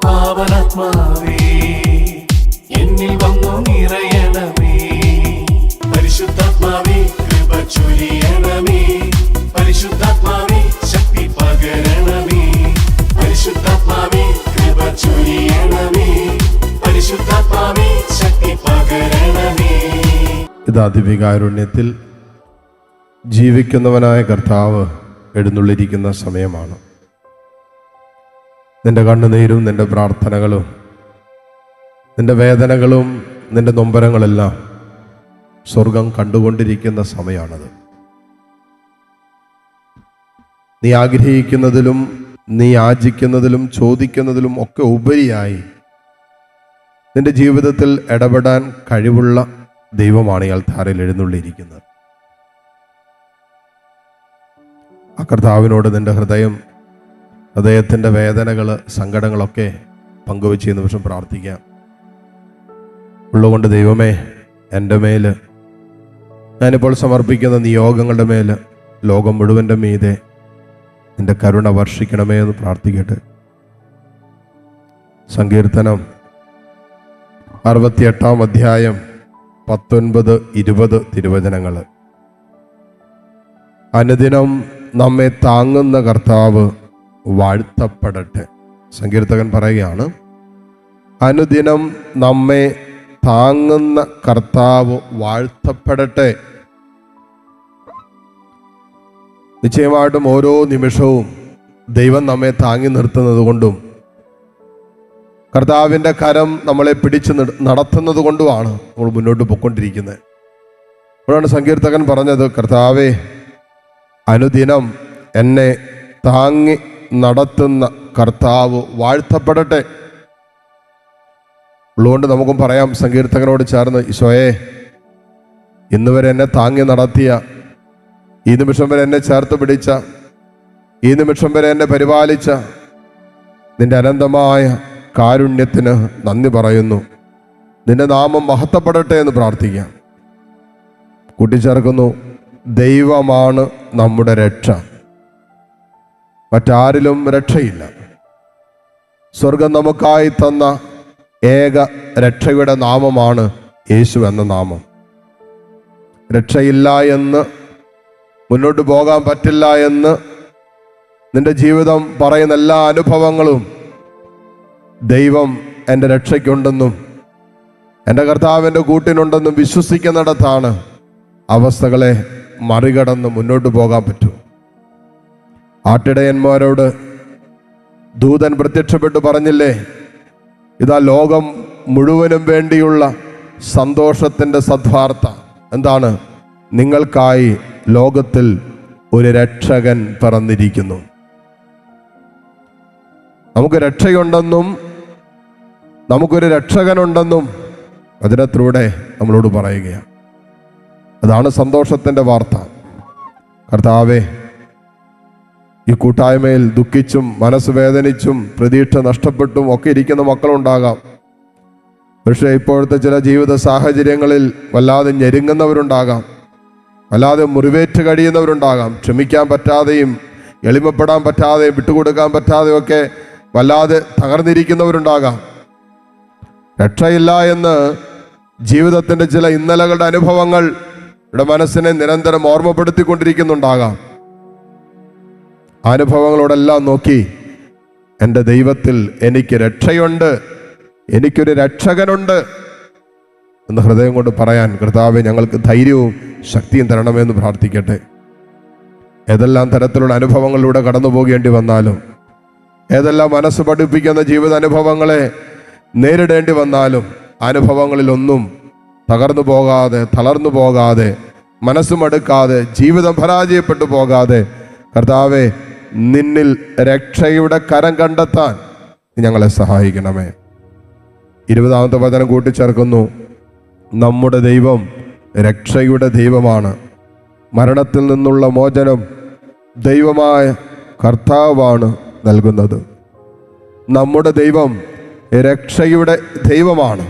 പാവനാത്മാവേ എന്നിൽ വന്നു നിറയണമേ. പരിശുദ്ധാത്മാവേ കൃപ ചൊരിയണമേ. പരിശുദ്ധാത്മാവേ ശക്തി പകരണമേ. പരിശുദ്ധാത്മാവേ കൃപ ചൊരിയണമേ. പരിശുദ്ധാത്മാവേ ശക്തി പകരണമേ. ഇതാ ദിവ്യകാരുണ്യത്തിൽ ജീവിക്കുന്നവനായ കർത്താവ് എഴുന്നള്ളിരിക്കുന്ന സമയമാണ്. നിന്റെ കണ്ണുനീരും നിന്റെ പ്രാർത്ഥനകളും നിന്റെ വേദനകളും നിന്റെ നൊമ്പരങ്ങളെല്ലാം സ്വർഗം കണ്ടുകൊണ്ടിരിക്കുന്ന സമയമാണത്. നീ ആഗ്രഹിക്കുന്നതിലും നീ യാചിക്കുന്നതിലും ചോദിക്കുന്നതിലും ഒക്കെ ഉപരിയായി നിന്റെ ജീവിതത്തിൽ ഇടപെടാൻ കഴിവുള്ള ദൈവമാണ് ഈ അൾത്താരയിൽ എഴുന്നള്ളിയിരിക്കുന്നത്. ആ കർത്താവിനോട് നിന്റെ ഹൃദയത്തിൻ്റെ വേദനകൾ സങ്കടങ്ങളൊക്കെ പങ്കുവെച്ച് ഈ നിമിഷം പ്രാർത്ഥിക്കാം. ഉള്ളുകൊണ്ട് ദൈവമേ, എൻ്റെ മേൽ ഞാനിപ്പോൾ സമർപ്പിക്കുന്ന നിയോഗങ്ങളുടെ മേൽ ലോകം മുഴുവൻ്റെ മീതെ നിന്റെ കരുണ വർഷിക്കണമേ എന്ന് പ്രാർത്ഥിക്കട്ടെ. സങ്കീർത്തനം 68 അധ്യായം 19-20 തിരുവചനങ്ങൾ. അനുദിനം നമ്മെ താങ്ങുന്ന കർത്താവ് വാഴ്ത്തപ്പെടട്ടെ. സങ്കീർത്തകൻ പറയുകയാണ്, അനുദിനം നമ്മെ താങ്ങുന്ന കർത്താവ് വാഴ്ത്തപ്പെടട്ടെ. നിശ്ചയമായിട്ടും ഓരോ നിമിഷവും ദൈവം നമ്മെ താങ്ങി നിർത്തുന്നത് കൊണ്ടും കർത്താവിൻ്റെ കരം നമ്മളെ പിടിച്ച് നടത്തുന്നത് കൊണ്ടുമാണ് നമ്മൾ മുന്നോട്ട് പോയിക്കൊണ്ടിരിക്കുന്നത്. അപ്പോഴാണ് സങ്കീർത്തകൻ പറഞ്ഞത്, കർത്താവേ അനുദിനം എന്നെ താങ്ങി നടത്തുന്ന കർത്താവ് വാഴ്ത്തപ്പെടട്ടെ. ഉള്ളതുകൊണ്ട് നമുക്കും പറയാം സങ്കീർത്തകനോട് ചേർന്ന്, ഈശോയെ ഇന്ന് വരെ എന്നെ താങ്ങി നടത്തിയ, ഈ നിമിഷം വരെ എന്നെ ചേർത്ത് പിടിച്ച, ഈ നിമിഷം വരെ എന്നെ പരിപാലിച്ച നിന്റെ അനന്തമായ കാരുണ്യത്തിന് നന്ദി പറയുന്നു. നിന്റെ നാമം മഹത്വപ്പെടട്ടെ എന്ന് പ്രാർത്ഥിക്കാം. കൂട്ടിച്ചേർക്കുന്നു, ദൈവമാണ് നമ്മുടെ രക്ഷ, മറ്റാരിലും രക്ഷയില്ല. സ്വർഗം നമുക്കായി തന്ന ഏക രക്ഷയുടെ നാമമാണ് യേശു എന്ന നാമം. രക്ഷയില്ല എന്ന്, മുന്നോട്ട് പോകാൻ പറ്റില്ല എന്ന് നിന്റെ ജീവിതം പറയുന്ന എല്ലാ അനുഭവങ്ങളും ദൈവം എൻ്റെ രക്ഷയ്ക്കുണ്ടെന്നും എൻ്റെ കർത്താവിൻ്റെ കൂട്ടിനുണ്ടെന്നും വിശ്വസിക്കുന്നിടത്താണ് അവസ്ഥകളെ മറികടന്ന് മുന്നോട്ട് പോകാൻ പറ്റൂ. ആട്ടിടയന്മാരോട് ദൂതൻ പ്രത്യക്ഷപ്പെട്ടു പറഞ്ഞില്ലേ, ഇതാ ലോകം മുഴുവനും വേണ്ടിയുള്ള സന്തോഷത്തിൻ്റെ സദ്വാർത്ത എന്താണ്? നിങ്ങൾക്കായി ലോകത്തിൽ ഒരു രക്ഷകൻ പിറന്നിരിക്കുന്നു. നമുക്ക് രക്ഷയുണ്ടെന്നും നമുക്കൊരു രക്ഷകനുണ്ടെന്നും വചനത്തിലൂടെ നമ്മളോട് പറയുകയാണ്. അതാണ് സന്തോഷത്തിൻ്റെ വാർത്ത. കർത്താവേ, ഈ കൂട്ടായ്മയിൽ ദുഃഖിച്ചും മനസ്സ് വേദനിച്ചും പ്രതീക്ഷ നഷ്ടപ്പെട്ടും ഒക്കെ ഇരിക്കുന്ന മക്കളുണ്ടാകാം. പക്ഷേ ഇപ്പോഴത്തെ ചില ജീവിത സാഹചര്യങ്ങളിൽ വല്ലാതെ ഞെരുങ്ങുന്നവരുണ്ടാകാം, വല്ലാതെ മുറിവേറ്റ് കഴിയുന്നവരുണ്ടാകാം, ക്ഷമിക്കാൻ പറ്റാതെയും എളിമപ്പെടാൻ പറ്റാതെയും വിട്ടുകൊടുക്കാൻ പറ്റാതെയും ഒക്കെ വല്ലാതെ തകർന്നിരിക്കുന്നവരുണ്ടാകാം. രക്ഷയില്ല എന്ന് ജീവിതത്തിൻ്റെ ചില ഇന്നലകളുടെ അനുഭവങ്ങൾ മനസ്സിനെ നിരന്തരം ഓർമ്മപ്പെടുത്തിക്കൊണ്ടിരിക്കുന്നുണ്ടാകാം. അനുഭവങ്ങളോടെല്ലാം നോക്കി എൻ്റെ ദൈവത്തിൽ എനിക്ക് രക്ഷയുണ്ട്, എനിക്കൊരു രക്ഷകനുണ്ട് എന്ന് ഹൃദയം കൊണ്ട് പറയാൻ കർത്താവേ ഞങ്ങൾക്ക് ധൈര്യവും ശക്തിയും തരണമെന്ന് പ്രാർത്ഥിക്കട്ടെ. ഏതെല്ലാം തരത്തിലുള്ള അനുഭവങ്ങളിലൂടെ കടന്നു പോകേണ്ടി വന്നാലും, ഏതെല്ലാം മനസ്സ് പഠിപ്പിക്കുന്ന ജീവിത അനുഭവങ്ങളെ നേരിടേണ്ടി വന്നാലും, അനുഭവങ്ങളിലൊന്നും തകർന്നു പോകാതെ, തളർന്നു പോകാതെ, മനസ്സ് മടുക്കാതെ, ജീവിതം പരാജയപ്പെട്ടു പോകാതെ, കർത്താവേ നിന്നിൽ രക്ഷയുടെ കരം കണ്ടെത്താൻ ഞങ്ങളെ സഹായിക്കണമേ. 20-ാമത്തെ വചനം കൂട്ടിച്ചേർക്കുന്നു, നമ്മുടെ ദൈവം രക്ഷയുടെ ദൈവമാണ്. മരണത്തിൽ നിന്നുള്ള മോചനം ദൈവമായ കർത്താവാണ് നൽകുന്നത്. നമ്മുടെ ദൈവം രക്ഷയുടെ ദൈവമാണ്.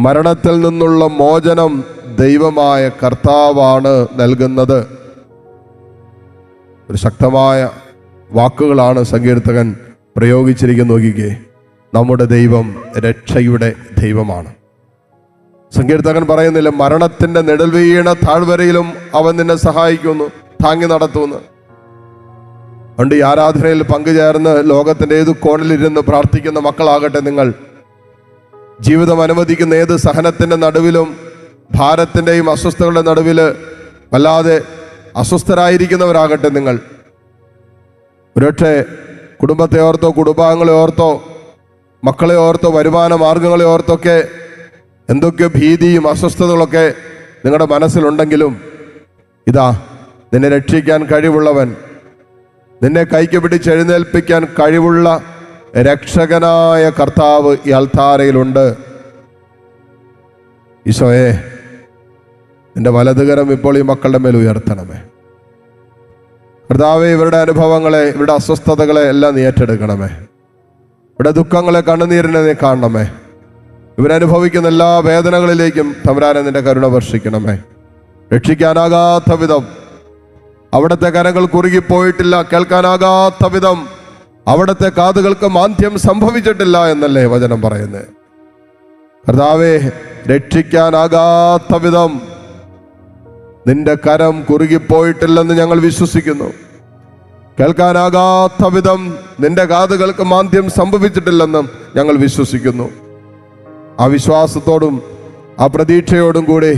മരണത്തിൽ നിന്നുള്ള മോചനം ദൈവമായ കർത്താവാണ് നൽകുന്നത്. ഒരു ശക്തമായ വാക്കുകളാണ് സങ്കീർത്തകൻ പ്രയോഗിച്ചിരിക്കുന്നു. നോക്കിക്കേ, നമ്മുടെ ദൈവം രക്ഷയുടെ ദൈവമാണ്. സങ്കീർത്തകൻ പറയുന്നില്ല, മരണത്തിന്റെ നിഴൽ വീണ താഴ്വരയിലും അവൻ നിന്നെ സഹായിക്കുന്നു, താങ്ങി നടത്തുന്നു. അതുകൊണ്ട് ഈ ആരാധനയിൽ പങ്കുചേർന്ന് ലോകത്തിന്റെ ഏത് കോണിലിരുന്ന് പ്രാർത്ഥിക്കുന്ന മക്കളാകട്ടെ നിങ്ങൾ. ജീവിതം അനുവദിക്കുന്ന ഏത് സഹനത്തിന്റെ നടുവിലും ഭാരത്തിന്റെയും അസ്വസ്ഥതകളുടെ നടുവിൽ വല്ലാതെ അസ്വസ്ഥരായിരിക്കുന്നവരാകട്ടെ നിങ്ങൾ. ഒരുപക്ഷെ കുടുംബത്തെ ഓർത്തോ, കുടുംബാംഗങ്ങളെ ഓർത്തോ, മക്കളെ ഓർത്തോ, വരുമാന മാർഗങ്ങളെ ഓർത്തൊക്കെ എന്തൊക്കെ ഭീതിയും അസ്വസ്ഥതകളൊക്കെ നിങ്ങളുടെ മനസ്സിലുണ്ടെങ്കിലും ഇതാ, നിന്നെ രക്ഷിക്കാൻ കഴിവുള്ളവൻ, നിന്നെ കൈക്ക് പിടിച്ചെഴുന്നേൽപ്പിക്കാൻ കഴിവുള്ള രക്ഷകനായ കർത്താവ് ഈ അൾത്താരയിലുണ്ട്. ഈശോയെ, നിന്റെ വലതുകരം ഇപ്പോൾ ഈ മക്കളുടെ മേൽ ഉയർത്തണമേ. കർത്താവേ, ഇവരുടെ അനുഭവങ്ങളെ, ഇവരുടെ അസ്വസ്ഥതകളെ എല്ലാം നീ ഏറ്റെടുക്കണമേ. ഇവിടെ ദുഃഖങ്ങളെ, കണ്ണുനീരിനെ നീ കാണണമേ. ഇവരനുഭവിക്കുന്ന എല്ലാ വേദനകളിലേക്കും തമ്പുരാനെ നിന്റെ കരുണ വർഷിക്കണമേ. രക്ഷിക്കാനാകാത്ത വിധം അവിടുത്തെ കരങ്ങൾ കുറുകിപ്പോയിട്ടില്ല, കേൾക്കാനാകാത്ത വിധം അവിടുത്തെ കാതുകൾക്ക് മാന്ദ്യം സംഭവിച്ചിട്ടില്ല എന്നല്ലേ വചനം പറയുന്നത്. കർത്താവേ, രക്ഷിക്കാനാകാത്ത വിധം നിന്റെ കരം കുറുകിപ്പോയിട്ടില്ലെന്ന് ഞങ്ങൾ വിശ്വസിക്കുന്നു. കേൾക്കാനാകാത്ത വിധം നിന്റെ കാതുകൾക്ക് മാന്ദ്യം സംഭവിച്ചിട്ടില്ലെന്നും ഞങ്ങൾ വിശ്വസിക്കുന്നു. ആ വിശ്വാസത്തോടും ആ പ്രതീക്ഷയോടും കൂടി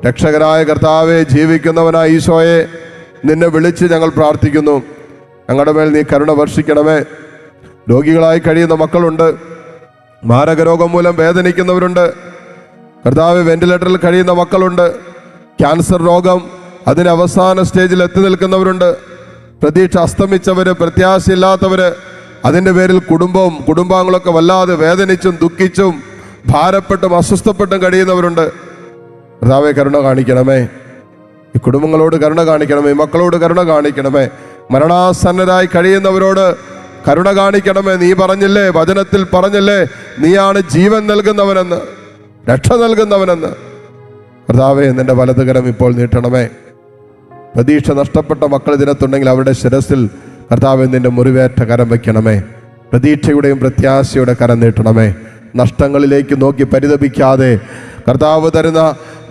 രക്ഷകനായ കർത്താവെ, ജീവിക്കുന്നവനായ ഈശോയെ നിന്നെ വിളിച്ച് ഞങ്ങൾ പ്രാർത്ഥിക്കുന്നു. ഞങ്ങളുടെ മേൽ നീ കരുണ വർഷിക്കണമേ. രോഗികളായി കഴിയുന്ന മക്കളുണ്ട്, മാരകരോഗം മൂലം വേദനിക്കുന്നവരുണ്ട്. കർത്താവ്, വെന്റിലേറ്ററിൽ കഴിയുന്ന മക്കളുണ്ട്, ക്യാൻസർ രോഗം അതിന് അവസാന സ്റ്റേജിൽ എത്തി നിൽക്കുന്നവരുണ്ട്, പ്രതീക്ഷ അസ്തമിച്ചവര്, പ്രത്യാശയില്ലാത്തവര്, അതിൻ്റെ പേരിൽ കുടുംബാംഗങ്ങളൊക്കെ വല്ലാതെ വേദനിച്ചും ദുഃഖിച്ചും ഭാരപ്പെട്ടും അസ്വസ്ഥപ്പെട്ടും കഴിയുന്നവരുണ്ട്. കർത്താവേ, കരുണ കാണിക്കണമേ. ഈ കുടുംബങ്ങളോട് കരുണ കാണിക്കണമേ, മക്കളോട് കരുണ കാണിക്കണമേ. മരണാസന്നരായി കഴിയുന്നവരോട് കരുണ കാണിക്കണമേ. നീ പറഞ്ഞില്ലേ, വചനത്തിൽ പറഞ്ഞില്ലേ, നീയാണ് ജീവൻ നൽകുന്നവനെന്ന്, രക്ഷ നൽകുന്നവനെന്ന്. കർത്താവേ, നിന്റെ വലതുകരം ഇപ്പോൾ നീട്ടണമേ. പ്രതീക്ഷ നഷ്ടപ്പെട്ട മക്കൾ ഇതിനകത്തുണ്ടെങ്കിൽ അവരുടെ ശിരസിൽ കർത്താവേ നിന്റെ മുറിവേറ്റ കരം വയ്ക്കണമേ. പ്രതീക്ഷയുടെയും പ്രത്യാശയുടെ കരം നീട്ടണമേ. നഷ്ടങ്ങളിലേക്ക് നോക്കി പരിതപിക്കാതെ കർത്താവ് തരുന്ന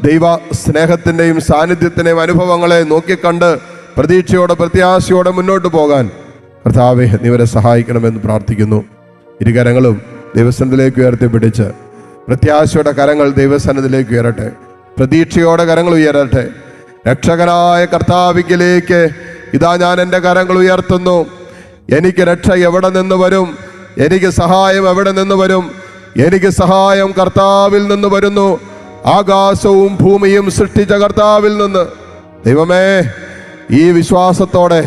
ദൈവ സ്നേഹത്തിൻ്റെയും സാന്നിധ്യത്തിൻ്റെയും അനുഭവങ്ങളെ നോക്കിക്കണ്ട് പ്രതീക്ഷയോടെ പ്രത്യാശയോടെ മുന്നോട്ട് പോകാൻ കർത്താവേ നീ ഇവരെ സഹായിക്കണമെന്ന് പ്രാർത്ഥിക്കുന്നു. ഇരുകരങ്ങളും ദൈവസന്നിധിയിലേക്ക് ഉയർത്തിപ്പിടിച്ച് പ്രത്യാശയുടെ കരങ്ങൾ ദൈവസന്നിധിയിലേക്ക് ഉയരട്ടെ, പ്രതീക്ഷയോടെ കരങ്ങൾ ഉയരട്ടെ. രക്ഷകനായ കർത്താവിലേക്ക് ഇതാ ഞാൻ എൻ്റെ കരങ്ങൾ ഉയർത്തുന്നു. എനിക്ക് രക്ഷ എവിടെ നിന്ന് വരും? എനിക്ക് സഹായം എവിടെ നിന്ന് വരും? എനിക്ക് സഹായം കർത്താവിൽ നിന്ന് വരുന്നു. ആകാശവും ഭൂമിയും സൃഷ്ടിച്ച കർത്താവിൽ നിന്ന്. ദൈവമേ, ഈ വിശ്വാസത്തോടെ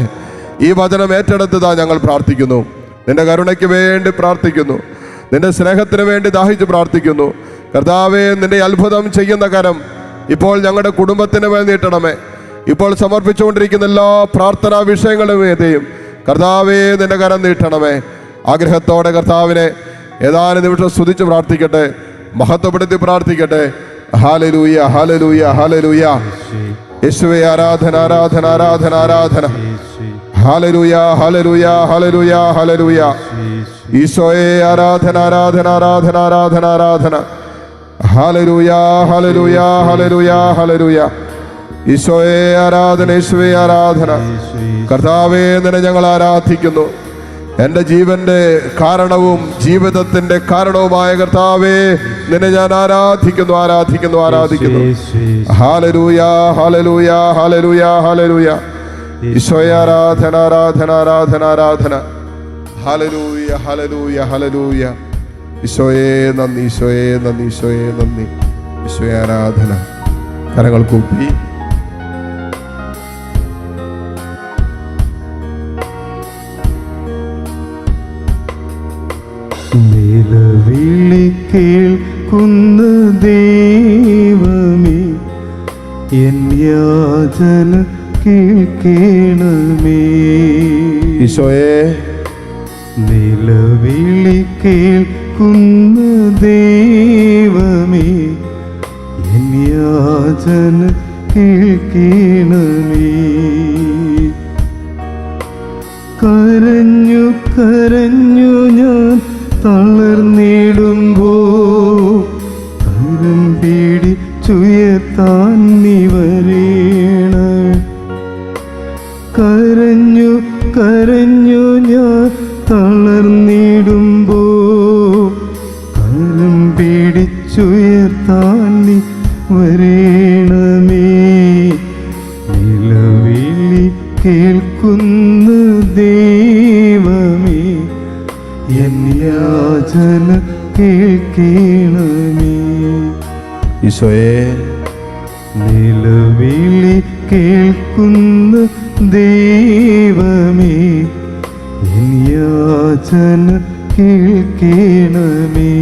ഈ വചനം ഏറ്റെടുത്തതാ ഞങ്ങൾ പ്രാർത്ഥിക്കുന്നു. നിന്റെ കരുണയ്ക്ക് വേണ്ടി പ്രാർത്ഥിക്കുന്നു, നിന്റെ സ്നേഹത്തിന് വേണ്ടി ദാഹിച്ച് പ്രാർത്ഥിക്കുന്നു. കർത്താവേ, നിന്റെ അത്ഭുതം ചെയ്യുന്ന കരം ഇപ്പോൾ ഞങ്ങളുടെ കുടുംബത്തിന് മേൽ നീട്ടണമേ. ഇപ്പോൾ സമർപ്പിച്ചുകൊണ്ടിരിക്കുന്ന എല്ലാ പ്രാർത്ഥനാ വിഷയങ്ങളുമേതെയും കർത്താവേ നിന്റെ കരം നീട്ടണമേ. ആഗ്രഹത്തോടെ കർത്താവിനെ ഏതാനും നിമിഷം സ്തുതിച്ച് പ്രാർത്ഥിക്കട്ടെ, മഹത്വപ്പെടുത്തി പ്രാർത്ഥിക്കട്ടെ. Hallelujah, hallelujah, hallelujah. യേശുവേ, ആരാധന, ആരാധന, ആരാധന, ആരാധന. Hallelujah, hallelujah, hallelujah, hallelujah. ഈശോയെ, ആരാധന, ആരാധന, ആരാധന, ആരാധന, ആരാധന. Hallelujah, hallelujah, hallelujah, hallelujah. ഈശോയെ ആരാധന, യേശുവേ ആരാധന. കർത്താവേ, നിന്നെ ഞങ്ങൾ ആരാധിക്കുന്നു. എൻ്റെ ജീവന്റെ കാരണവും ജീവിതത്തിന്റെ കാരണവുമായ കർത്താവേ, നിന്നെ ഞാൻ ആരാധിക്കുന്നു, ആരാധിക്കുന്നു, ആരാധിക്കുന്നു. Hallelujah, hallelujah, hallelujah, hallelujah. ഈശോയെ ആരാധന, ആരാധന, ആരാധന, ആരാധന. Hallelujah, hallelujah, hallelujah. ഈശോയെ നന്ദി, ഈശോയെ നന്ദി, ഈശോയെ നന്ദി. ഈശോയെ ആരാധന. കരങ്ങൾ കൂപ്പി നിലവിളി കേൾക്കുന്ന ദൈവമേ, എൻ യാചന കേൾക്കണമേ. ഈശോയെ, നിലവിളി കേൾക്കുന്ന ദൈവമേ, എൻ യാചന കേൾക്കണമേ. കരഞ്ഞു കരഞ്ഞു തളർന്നിടുമ്പോ കരം പിടിച്ചുയർത്താൻ നീ വരേണം. കരഞ്ഞു കരഞ്ഞു ഞാൻ തളർന്നിടുമ്പോ കരം പിടിച്ചുയർത്താൻ നീ വരേണമേ. നിലവിളി കേൾക്കുന്ന ദൈവമേ, എൻ യാചന കേൾക്കണമേ. ഈശോയെ, നിലവിളി കേൾക്കുന്ന ദൈവമേ, എൻ യാചന കേൾക്കണമേ.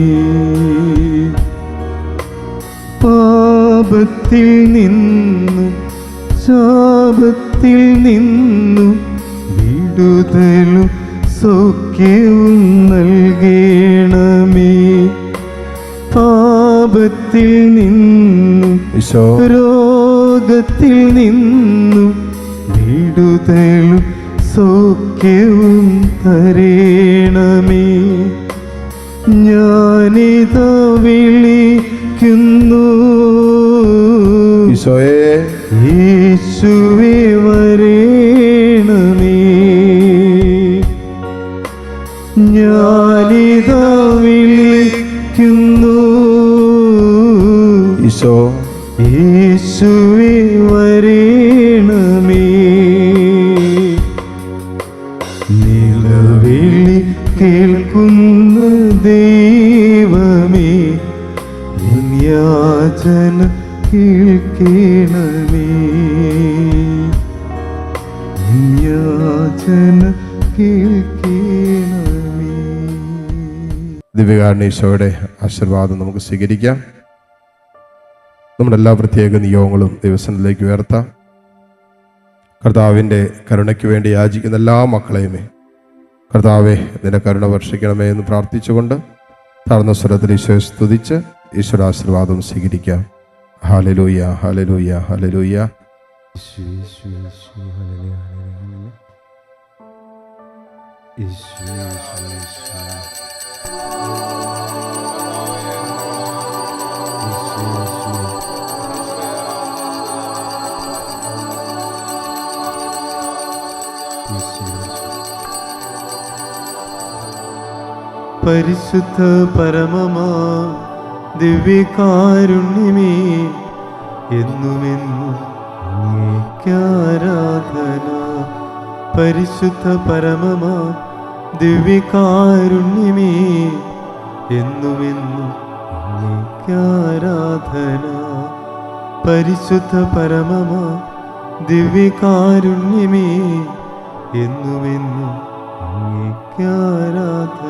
പാപത്തിൽ നിന്നും ശാപത്തിൽ നിന്നും വിടുതലും സൗഖ്യവും നൽകണമേ. പാപത്തിൽ നിന്നും ഈശോ, രോഗത്തിൽ നിന്നും വിടുതലും സൗഖ്യവും തരേണമേ. ഞാനിതാ വിളിക്കുന്നു ഈശോയെ, യേശുവേ വരേണമേ. ഞാനിതാ വിളിക്കുന്നു ഈശോ, യേശുവേ വരേണമേ. നിലവിളി കേൾക്കുന്ന ദൈവമേ, എൻ യാചന കേൾക്കണമേ. എൻ യാചന കേൾക്കണമേ. ദിവ്യകാരുണ്യ ഈശോയുടെ ആശീർവാദം നമുക്ക് സ്വീകരിക്കാം. നമ്മുടെ എല്ലാ പ്രത്യേക നിയോഗങ്ങളും ദൈവസന്നിധിയിലേക്ക് ഉയർത്താം. കർത്താവിൻ്റെ കരുണയ്ക്ക് വേണ്ടി യാചിക്കുന്ന എല്ലാ മക്കളെയുമേ കർത്താവെ നിന്റെ കരുണ വർഷിക്കണമേ എന്ന് പ്രാർത്ഥിച്ചുകൊണ്ട് താഴ്ന്ന സ്വരത്തിൽ ഈശോയെ സ്തുതിച്ച് ഈശ്വര ആശീർവാദം സ്വീകരിക്കാം. Hallelujah, hallelujah, hallelujah. പരിശുദ്ധ പരമമാ ദിവ്യകാരുണ്യമേ, എന്നുമെന്നും അങ്ങേക്കാരാധന. പരിശുദ്ധ പരമമാ ദിവ്യകാരുണ്യമേ, എന്നുമെന്നും അങ്ങേക്കാരാധന. പരിശുദ്ധ പരമമാ ദിവ്യകാരുണ്യമേ, എന്നുമെന്നും അങ്ങേക്കാരാധന.